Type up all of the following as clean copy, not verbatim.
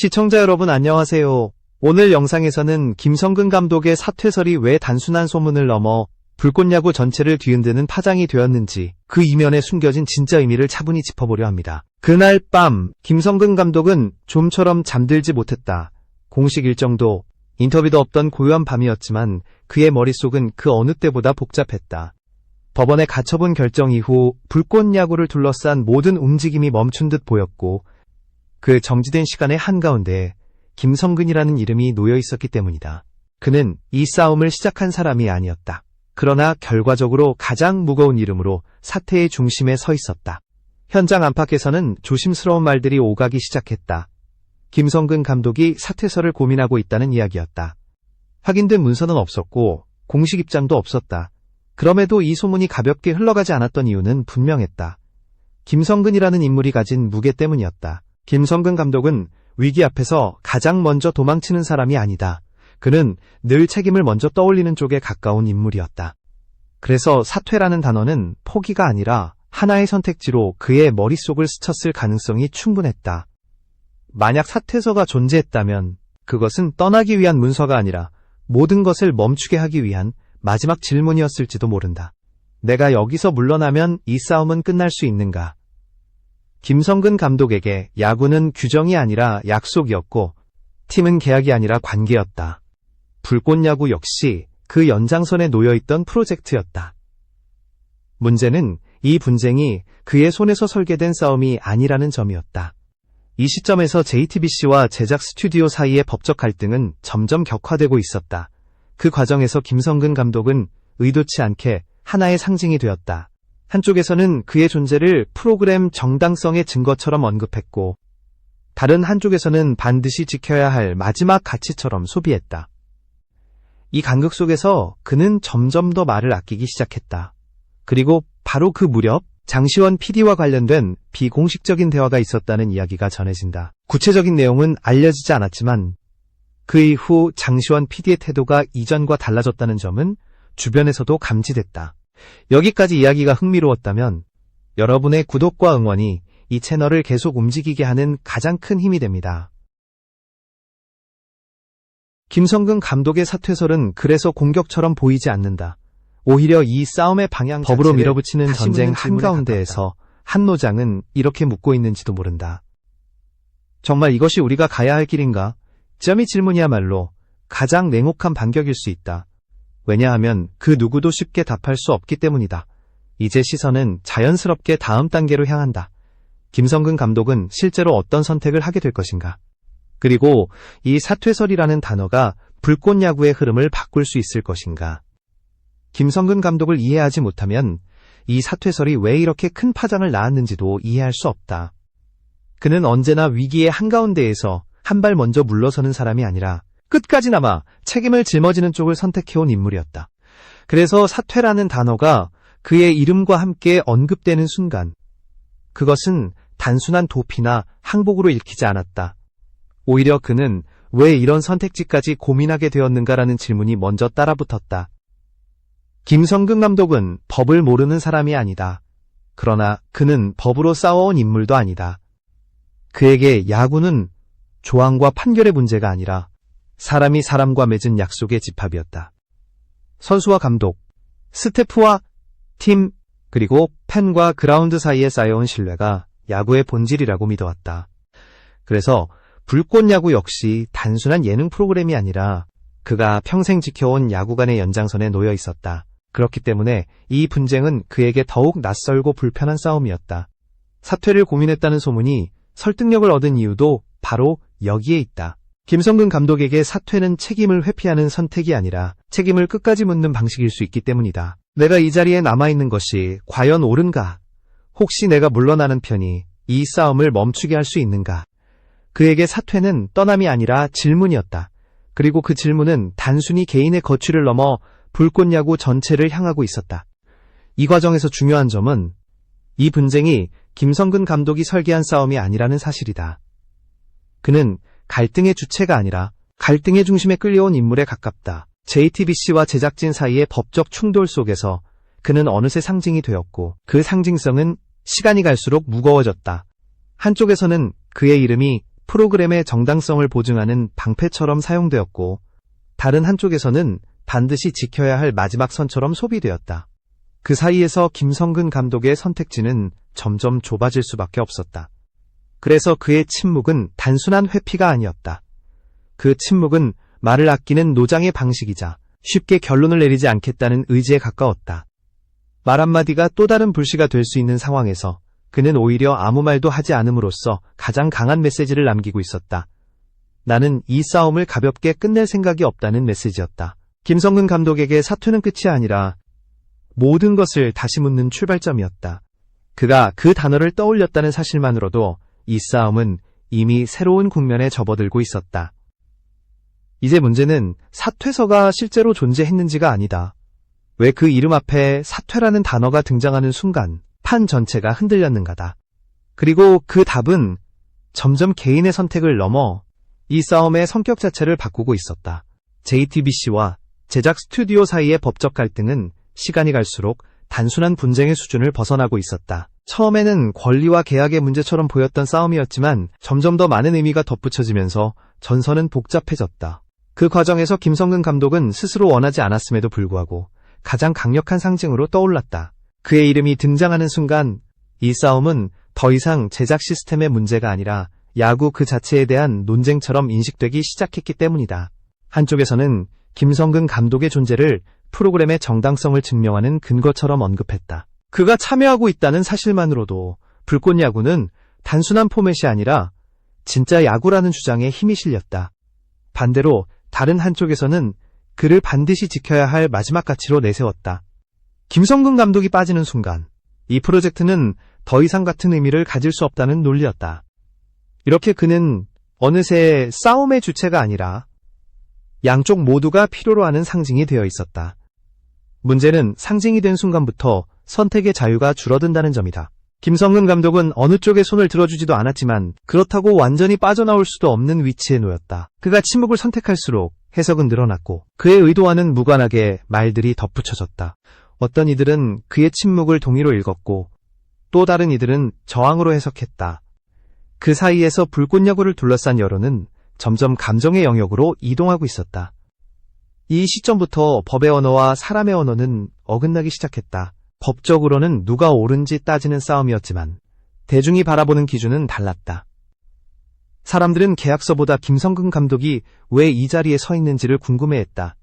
시청자 여러분 안녕하세요. 오늘 영상에서는 김성근 감독의 사퇴설이 왜 단순한 소문을 넘어 불꽃야구 전체를 뒤흔드는 파장이 되었는지 그 이면에 숨겨진 진짜 의미를 차분히 짚어보려 합니다. 그날 밤 김성근 감독은 좀처럼 잠들지 못했다. 공식 일정도 인터뷰도 없던 고요한 밤이었지만 그의 머릿속은 그 어느 때보다 복잡했다. 법원에 가처분 결정 이후 불꽃야구를 둘러싼 모든 움직임이 멈춘 듯 보였고 그 정지된 시간의 한가운데 김성근이라는 이름이 놓여 있었기 때문이다. 그는 이 싸움을 시작한 사람이 아니었다. 그러나 결과적으로 가장 무거운 이름으로 사태의 중심에 서 있었다. 현장 안팎에서는 조심스러운 말들이 오가기 시작했다. 김성근 감독이 사퇴설을 고민하고 있다는 이야기였다. 확인된 문서는 없었고 공식 입장도 없었다. 그럼에도 이 소문이 가볍게 흘러가지 않았던 이유는 분명했다. 김성근이라는 인물이 가진 무게 때문이었다. 김성근 감독은 위기 앞에서 가장 먼저 도망치는 사람이 아니다. 그는 늘 책임을 먼저 떠올리는 쪽에 가까운 인물이었다. 그래서 사퇴라는 단어는 포기가 아니라 하나의 선택지로 그의 머릿속을 스쳤을 가능성이 충분했다. 만약 사퇴서가 존재했다면 그것은 떠나기 위한 문서가 아니라 모든 것을 멈추게 하기 위한 마지막 질문이었을지도 모른다. 내가 여기서 물러나면 이 싸움은 끝날 수 있는가? 김성근 감독에게 야구는 규정이 아니라 약속이었고 팀은 계약이 아니라 관계였다. 불꽃야구 역시 그 연장선에 놓여있던 프로젝트였다. 문제는 이 분쟁이 그의 손에서 설계된 싸움이 아니라는 점이었다. 이 시점에서 JTBC와 제작 스튜디오 사이의 법적 갈등은 점점 격화되고 있었다. 그 과정에서 김성근 감독은 의도치 않게 하나의 상징이 되었다. 한쪽에서는 그의 존재를 프로그램 정당성의 증거처럼 언급했고 다른 한쪽에서는 반드시 지켜야 할 마지막 가치처럼 소비했다. 이 간극 속에서 그는 점점 더 말을 아끼기 시작했다. 그리고 바로 그 무렵 장시원 PD와 관련된 비공식적인 대화가 있었다는 이야기가 전해진다. 구체적인 내용은 알려지지 않았지만 그 이후 장시원 PD의 태도가 이전과 달라졌다는 점은 주변에서도 감지됐다. 여기까지 이야기가 흥미로웠다면 여러분의 구독과 응원이 이 채널을 계속 움직이게 하는 가장 큰 힘이 됩니다. 김성근 감독의 사퇴설은 그래서 공격처럼 보이지 않는다. 오히려 이 싸움의 방향 자체를 법으로 밀어붙이는 전쟁 한가운데에서 한 노장은 이렇게 묻고 있는지도 모른다. 정말 이것이 우리가 가야 할 길인가? 이 질문이야말로 가장 냉혹한 반격일 수 있다. 왜냐하면 그 누구도 쉽게 답할 수 없기 때문이다. 이제 시선은 자연스럽게 다음 단계로 향한다. 김성근 감독은 실제로 어떤 선택을 하게 될 것인가? 그리고 이 사퇴설이라는 단어가 불꽃야구의 흐름을 바꿀 수 있을 것인가? 김성근 감독을 이해하지 못하면 이 사퇴설이 왜 이렇게 큰 파장을 낳았는지도 이해할 수 없다. 그는 언제나 위기의 한가운데에서 한 발 먼저 물러서는 사람이 아니라 끝까지 남아 책임을 짊어지는 쪽을 선택해온 인물이었다. 그래서 사퇴라는 단어가 그의 이름과 함께 언급되는 순간 그것은 단순한 도피나 항복으로 읽히지 않았다. 오히려 그는 왜 이런 선택지까지 고민하게 되었는가라는 질문이 먼저 따라붙었다. 김성근 감독은 법을 모르는 사람이 아니다. 그러나 그는 법으로 싸워온 인물도 아니다. 그에게 야구는 조항과 판결의 문제가 아니라 사람이 사람과 맺은 약속의 집합이었다. 선수와 감독, 스태프와 팀, 그리고 팬과 그라운드 사이에 쌓여온 신뢰가 야구의 본질이라고 믿어왔다. 그래서 불꽃야구 역시 단순한 예능 프로그램이 아니라 그가 평생 지켜온 야구관의 연장선에 놓여 있었다. 그렇기 때문에 이 분쟁은 그에게 더욱 낯설고 불편한 싸움이었다. 사퇴를 고민했다는 소문이 설득력을 얻은 이유도 바로 여기에 있다. 김성근 감독에게 사퇴는 책임을 회피하는 선택이 아니라 책임을 끝까지 묻는 방식일 수 있기 때문이다. 내가 이 자리에 남아있는 것이 과연 옳은가? 혹시 내가 물러나는 편이 이 싸움을 멈추게 할 수 있는가? 그에게 사퇴는 떠남이 아니라 질문이었다. 그리고 그 질문은 단순히 개인의 거취를 넘어 불꽃야구 전체를 향하고 있었다. 이 과정에서 중요한 점은 이 분쟁이 김성근 감독이 설계한 싸움이 아니라는 사실이다. 그는 갈등의 주체가 아니라 갈등의 중심에 끌려온 인물에 가깝다. JTBC와 제작진 사이의 법적 충돌 속에서 그는 어느새 상징이 되었고 그 상징성은 시간이 갈수록 무거워졌다. 한쪽에서는 그의 이름이 프로그램의 정당성을 보증하는 방패처럼 사용되었고, 다른 한쪽에서는 반드시 지켜야 할 마지막 선처럼 소비되었다. 그 사이에서 김성근 감독의 선택지는 점점 좁아질 수밖에 없었다. 그래서 그의 침묵은 단순한 회피가 아니었다. 그 침묵은 말을 아끼는 노장의 방식이자 쉽게 결론을 내리지 않겠다는 의지에 가까웠다. 말 한마디가 또 다른 불씨가 될 수 있는 상황에서 그는 오히려 아무 말도 하지 않음으로써 가장 강한 메시지를 남기고 있었다. 나는 이 싸움을 가볍게 끝낼 생각이 없다는 메시지였다. 김성근 감독에게 사퇴는 끝이 아니라 모든 것을 다시 묻는 출발점이었다. 그가 그 단어를 떠올렸다는 사실만으로도 이 싸움은 이미 새로운 국면에 접어들고 있었다. 이제 문제는 사퇴서가 실제로 존재했는지가 아니다. 왜 그 이름 앞에 사퇴라는 단어가 등장하는 순간 판 전체가 흔들렸는가다. 그리고 그 답은 점점 개인의 선택을 넘어 이 싸움의 성격 자체를 바꾸고 있었다. JTBC와 제작 스튜디오 사이의 법적 갈등은 시간이 갈수록 단순한 분쟁의 수준을 벗어나고 있었다. 처음에는 권리와 계약의 문제처럼 보였던 싸움이었지만 점점 더 많은 의미가 덧붙여지면서 전선은 복잡해졌다. 그 과정에서 김성근 감독은 스스로 원하지 않았음에도 불구하고 가장 강력한 상징으로 떠올랐다. 그의 이름이 등장하는 순간 이 싸움은 더 이상 제작 시스템의 문제가 아니라 야구 그 자체에 대한 논쟁처럼 인식되기 시작했기 때문이다. 한쪽에서는 김성근 감독의 존재를 프로그램의 정당성을 증명하는 근거처럼 언급했다. 그가 참여하고 있다는 사실만으로도 불꽃 야구는 단순한 포맷이 아니라 진짜 야구라는 주장에 힘이 실렸다. 반대로 다른 한쪽에서는 그를 반드시 지켜야 할 마지막 가치로 내세웠다. 김성근 감독이 빠지는 순간 이 프로젝트는 더 이상 같은 의미를 가질 수 없다는 논리였다. 이렇게 그는 어느새 싸움의 주체가 아니라 양쪽 모두가 필요로 하는 상징이 되어 있었다. 문제는 상징이 된 순간부터 선택의 자유가 줄어든다는 점이다. 김성근 감독은 어느 쪽에 손을 들어주지도 않았지만 그렇다고 완전히 빠져나올 수도 없는 위치에 놓였다. 그가 침묵을 선택할수록 해석은 늘어났고 그의 의도와는 무관하게 말들이 덧붙여졌다. 어떤 이들은 그의 침묵을 동의로 읽었고 또 다른 이들은 저항으로 해석했다. 그 사이에서 불꽃야구를 둘러싼 여론은 점점 감정의 영역으로 이동하고 있었다. 이 시점부터 법의 언어와 사람의 언어는 어긋나기 시작했다. 법적으로는 누가 옳은지 따지는 싸움이었지만 대중이 바라보는 기준은 달랐다. 사람들은 계약서보다 김성근 감독이 왜 이 자리에 서 있는지를 궁금해했다.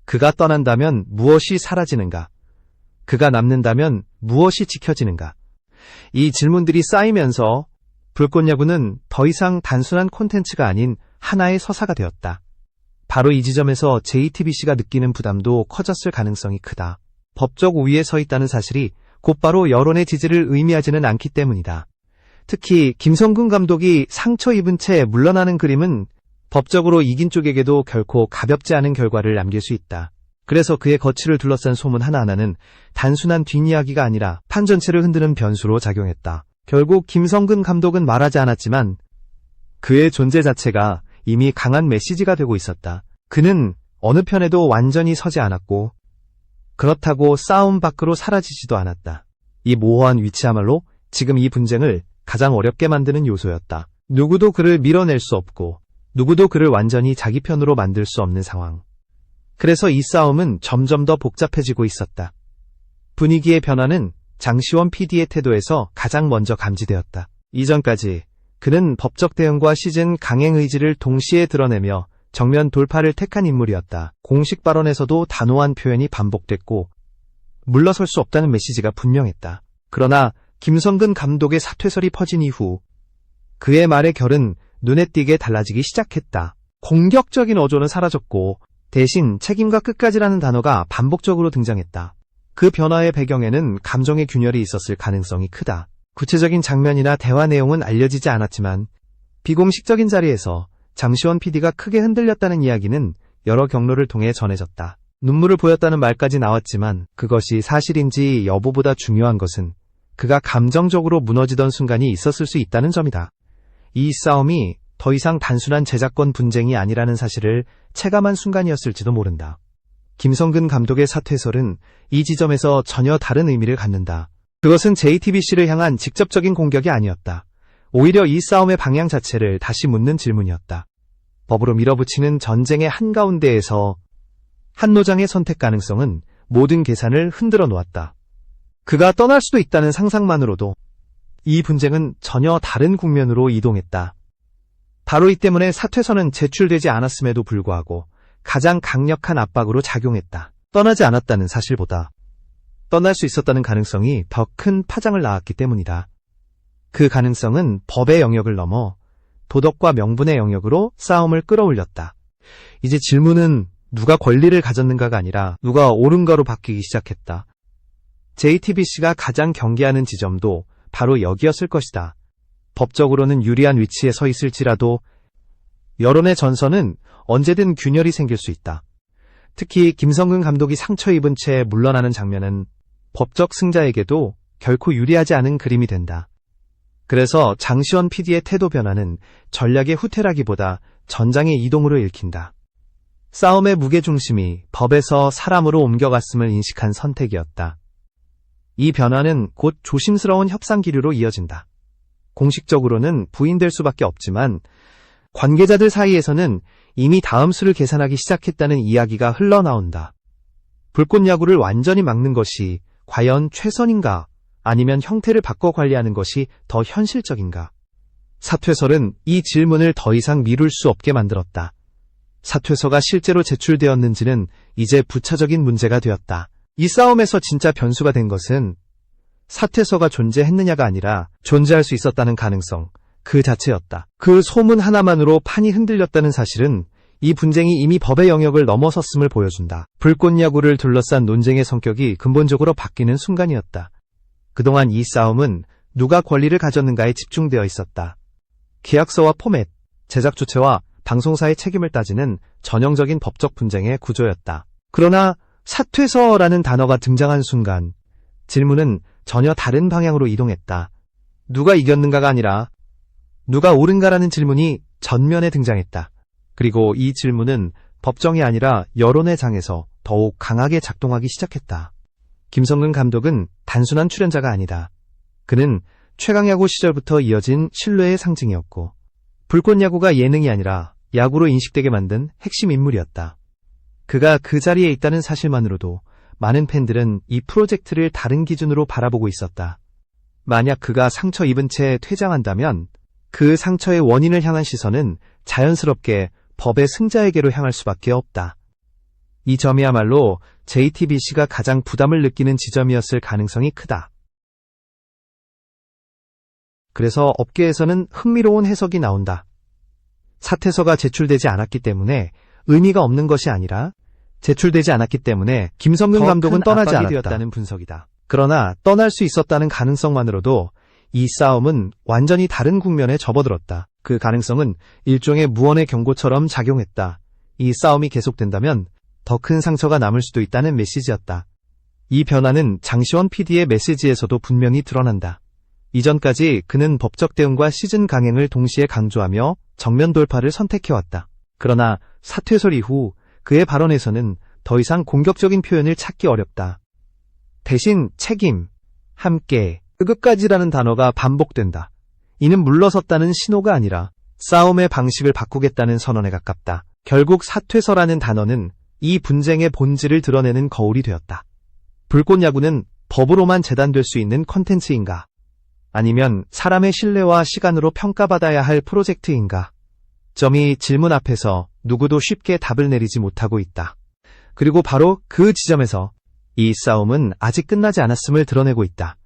그가 떠난다면 무엇이 사라지는가? 그가 남는다면 무엇이 지켜지는가? 이 질문들이 쌓이면서 불꽃야구는 더 이상 단순한 콘텐츠가 아닌 하나의 서사가 되었다. 바로 이 지점에서 JTBC가 느끼는 부담도 커졌을 가능성이 크다. 법적 우위에 서 있다는 사실이 곧바로 여론의 지지를 의미하지는 않기 때문이다. 특히 김성근 감독이 상처 입은 채 물러나는 그림은 법적으로 이긴 쪽에게도 결코 가볍지 않은 결과를 남길 수 있다. 그래서 그의 거취를 둘러싼 소문 하나하나는 단순한 뒷이야기가 아니라 판 전체를 흔드는 변수로 작용했다. 결국 김성근 감독은 말하지 않았지만 그의 존재 자체가 이미 강한 메시지가 되고 있었다. 그는 어느 편에도 완전히 서지 않았고 그렇다고 싸움 밖으로 사라지지도 않았다. 이 모호한 위치야말로 지금 이 분쟁을 가장 어렵게 만드는 요소였다. 누구도 그를 밀어낼 수 없고 누구도 그를 완전히 자기 편으로 만들 수 없는 상황. 그래서 이 싸움은 점점 더 복잡해지고 있었다. 분위기의 변화는 장시원 PD의 태도에서 가장 먼저 감지되었다. 이전까지 그는 법적 대응과 시즌 강행 의지를 동시에 드러내며 정면 돌파를 택한 인물이었다. 공식 발언에서도 단호한 표현이 반복됐고 물러설 수 없다는 메시지가 분명했다. 그러나 김성근 감독의 사퇴설이 퍼진 이후 그의 말의 결은 눈에 띄게 달라지기 시작했다. 공격적인 어조는 사라졌고 대신 책임과 끝까지라는 단어가 반복적으로 등장했다. 그 변화의 배경에는 감정의 균열이 있었을 가능성이 크다. 구체적인 장면이나 대화 내용은 알려지지 않았지만 비공식적인 자리에서 장시원 PD가 크게 흔들렸다는 이야기는 여러 경로를 통해 전해졌다. 눈물을 보였다는 말까지 나왔지만 그것이 사실인지 여부보다 중요한 것은 그가 감정적으로 무너지던 순간이 있었을 수 있다는 점이다. 이 싸움이 더 이상 단순한 제작권 분쟁이 아니라는 사실을 체감한 순간이었을지도 모른다. 김성근 감독의 사퇴설은 이 지점에서 전혀 다른 의미를 갖는다. 그것은 JTBC를 향한 직접적인 공격이 아니었다. 오히려 이 싸움의 방향 자체를 다시 묻는 질문이었다. 법으로 밀어붙이는 전쟁의 한가운데에서 한노장의 선택 가능성은 모든 계산을 흔들어 놓았다. 그가 떠날 수도 있다는 상상만으로도 이 분쟁은 전혀 다른 국면으로 이동했다. 바로 이 때문에 사퇴서는 제출되지 않았음에도 불구하고 가장 강력한 압박으로 작용했다. 떠나지 않았다는 사실보다 떠날 수 있었다는 가능성이 더 큰 파장을 낳았기 때문이다. 그 가능성은 법의 영역을 넘어 도덕과 명분의 영역으로 싸움을 끌어올렸다. 이제 질문은 누가 권리를 가졌는가가 아니라 누가 옳은가로 바뀌기 시작했다. JTBC가 가장 경계하는 지점도 바로 여기였을 것이다. 법적으로는 유리한 위치에 서 있을지라도 여론의 전선은 언제든 균열이 생길 수 있다. 특히 김성근 감독이 상처 입은 채 물러나는 장면은 법적 승자에게도 결코 유리하지 않은 그림이 된다. 그래서 장시원 PD의 태도 변화는 전략의 후퇴라기보다 전장의 이동으로 읽힌다. 싸움의 무게중심이 법에서 사람으로 옮겨갔음을 인식한 선택이었다. 이 변화는 곧 조심스러운 협상 기류로 이어진다. 공식적으로는 부인될 수밖에 없지만 관계자들 사이에서는 이미 다음 수를 계산하기 시작했다는 이야기가 흘러나온다. 불꽃 야구를 완전히 막는 것이 과연 최선인가? 아니면 형태를 바꿔 관리하는 것이 더 현실적인가? 사퇴설은 이 질문을 더 이상 미룰 수 없게 만들었다. 사퇴서가 실제로 제출되었는지는 이제 부차적인 문제가 되었다. 이 싸움에서 진짜 변수가 된 것은 사퇴서가 존재했느냐가 아니라 존재할 수 있었다는 가능성, 그 자체였다. 그 소문 하나만으로 판이 흔들렸다는 사실은 이 분쟁이 이미 법의 영역을 넘어섰음을 보여준다. 불꽃 야구를 둘러싼 논쟁의 성격이 근본적으로 바뀌는 순간이었다. 그동안 이 싸움은 누가 권리를 가졌는가에 집중되어 있었다. 계약서와 포맷, 제작 주체와 방송사의 책임을 따지는 전형적인 법적 분쟁의 구조였다. 그러나 사퇴서라는 단어가 등장한 순간 질문은 전혀 다른 방향으로 이동했다. 누가 이겼는가가 아니라 누가 옳은가라는 질문이 전면에 등장했다. 그리고 이 질문은 법정이 아니라 여론의 장에서 더욱 강하게 작동하기 시작했다. 김성근 감독은 단순한 출연자가 아니다. 그는 최강야구 시절부터 이어진 신뢰의 상징이었고 불꽃야구가 예능이 아니라 야구로 인식되게 만든 핵심 인물이었다. 그가 그 자리에 있다는 사실만으로도 많은 팬들은 이 프로젝트를 다른 기준으로 바라보고 있었다. 만약 그가 상처 입은 채 퇴장한다면 그 상처의 원인을 향한 시선은 자연스럽게 법의 승자에게로 향할 수밖에 없다. 이 점이야말로 JTBC가 가장 부담을 느끼는 지점이었을 가능성이 크다. 그래서 업계에서는 흥미로운 해석이 나온다. 사퇴서가 제출되지 않았기 때문에 의미가 없는 것이 아니라 제출되지 않았기 때문에 김성근 감독은 떠나지 않았다는 분석이다. 그러나 떠날 수 있었다는 가능성만으로도 이 싸움은 완전히 다른 국면에 접어들었다. 그 가능성은 일종의 무언의 경고처럼 작용했다. 이 싸움이 계속된다면 더 큰 상처가 남을 수도 있다는 메시지였다. 이 변화는 장시원 PD의 메시지에서도 분명히 드러난다. 이전까지 그는 법적 대응과 시즌 강행을 동시에 강조하며 정면 돌파를 선택해왔다. 그러나 사퇴설 이후 그의 발언에서는 더 이상 공격적인 표현을 찾기 어렵다. 대신 책임, 함께, 끝까지라는 단어가 반복된다. 이는 물러섰다는 신호가 아니라 싸움의 방식을 바꾸겠다는 선언에 가깝다. 결국 사퇴서라는 단어는 이 분쟁의 본질을 드러내는 거울이 되었다. 불꽃 야구는 법으로만 재단될 수 있는 콘텐츠인가? 아니면 사람의 신뢰와 시간으로 평가받아야 할 프로젝트인가? 점이 질문 앞에서 누구도 쉽게 답을 내리지 못하고 있다. 그리고 바로 그 지점에서 이 싸움은 아직 끝나지 않았음을 드러내고 있다.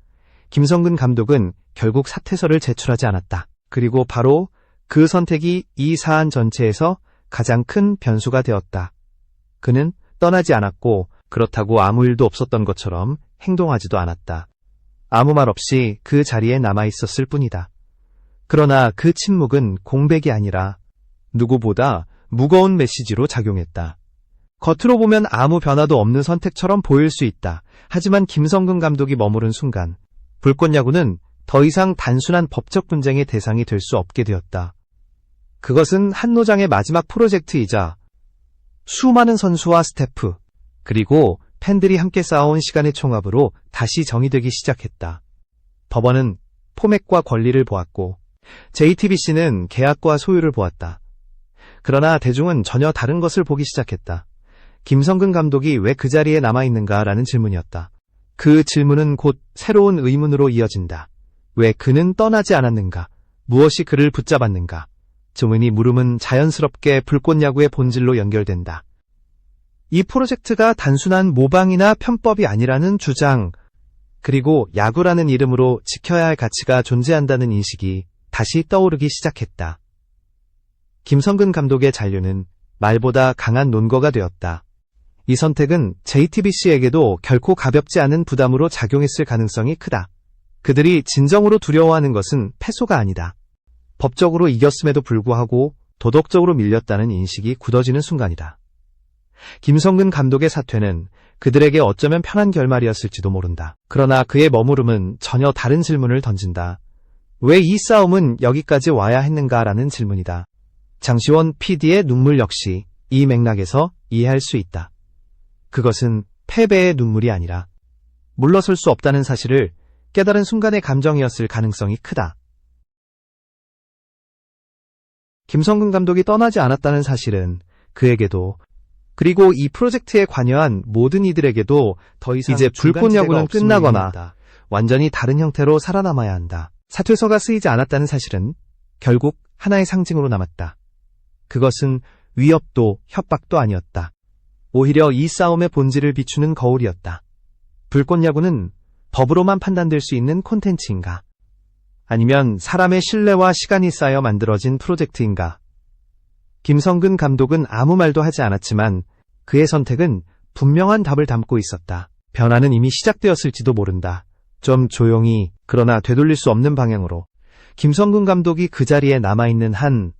김성근 감독은 결국 사퇴서를 제출하지 않았다. 그리고 바로 그 선택이 이 사안 전체에서 가장 큰 변수가 되었다. 그는 떠나지 않았고 그렇다고 아무 일도 없었던 것처럼 행동하지도 않았다. 아무 말 없이 그 자리에 남아있었을 뿐이다. 그러나 그 침묵은 공백이 아니라 누구보다 무거운 메시지로 작용했다. 겉으로 보면 아무 변화도 없는 선택처럼 보일 수 있다. 하지만 김성근 감독이 머무른 순간 불꽃 야구는 더 이상 단순한 법적 분쟁의 대상이 될 수 없게 되었다. 그것은 한노장의 마지막 프로젝트이자 수많은 선수와 스태프, 그리고 팬들이 함께 쌓아온 시간의 총합으로 다시 정의되기 시작했다. 법원은 포맷과 권리를 보았고 JTBC는 계약과 소유를 보았다. 그러나 대중은 전혀 다른 것을 보기 시작했다. 김성근 감독이 왜 그 자리에 남아있는가라는 질문이었다. 그 질문은 곧 새로운 의문으로 이어진다. 왜 그는 떠나지 않았는가? 무엇이 그를 붙잡았는가? 증인이 물음은 자연스럽게 불꽃야구의 본질로 연결된다. 이 프로젝트가 단순한 모방이나 편법이 아니라는 주장, 그리고 야구라는 이름으로 지켜야 할 가치가 존재한다는 인식이 다시 떠오르기 시작했다. 김성근 감독의 잔류는 말보다 강한 논거가 되었다. 이 선택은 JTBC에게도 결코 가볍지 않은 부담으로 작용했을 가능성이 크다. 그들이 진정으로 두려워하는 것은 패소가 아니다. 법적으로 이겼음에도 불구하고 도덕적으로 밀렸다는 인식이 굳어지는 순간이다. 김성근 감독의 사퇴는 그들에게 어쩌면 편한 결말이었을지도 모른다. 그러나 그의 머무름은 전혀 다른 질문을 던진다. 왜 이 싸움은 여기까지 와야 했는가라는 질문이다. 장시원 PD의 눈물 역시 이 맥락에서 이해할 수 있다. 그것은 패배의 눈물이 아니라 물러설 수 없다는 사실을 깨달은 순간의 감정이었을 가능성이 크다. 김성근 감독이 떠나지 않았다는 사실은 그에게도, 그리고 이 프로젝트에 관여한 모든 이들에게도 더 이상 이제 불꽃야구는 끝나거나 완전히 다른 형태로 살아남아야 한다. 사퇴서가 쓰이지 않았다는 사실은 결국 하나의 상징으로 남았다. 그것은 위협도 협박도 아니었다. 오히려 이 싸움의 본질을 비추는 거울이었다. 불꽃야구는 법으로만 판단될 수 있는 콘텐츠인가? 아니면 사람의 신뢰와 시간이 쌓여 만들어진 프로젝트인가? 김성근 감독은 아무 말도 하지 않았지만 그의 선택은 분명한 답을 담고 있었다. 변화는 이미 시작되었을지도 모른다. 좀 조용히, 그러나 되돌릴 수 없는 방향으로. 김성근 감독이 그 자리에 남아있는 한,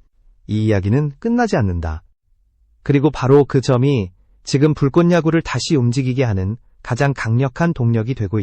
이 이야기는 끝나지 않는다. 그리고 바로 그 점이 지금 불꽃야구를 다시 움직이게 하는 가장 강력한 동력이 되고 있다.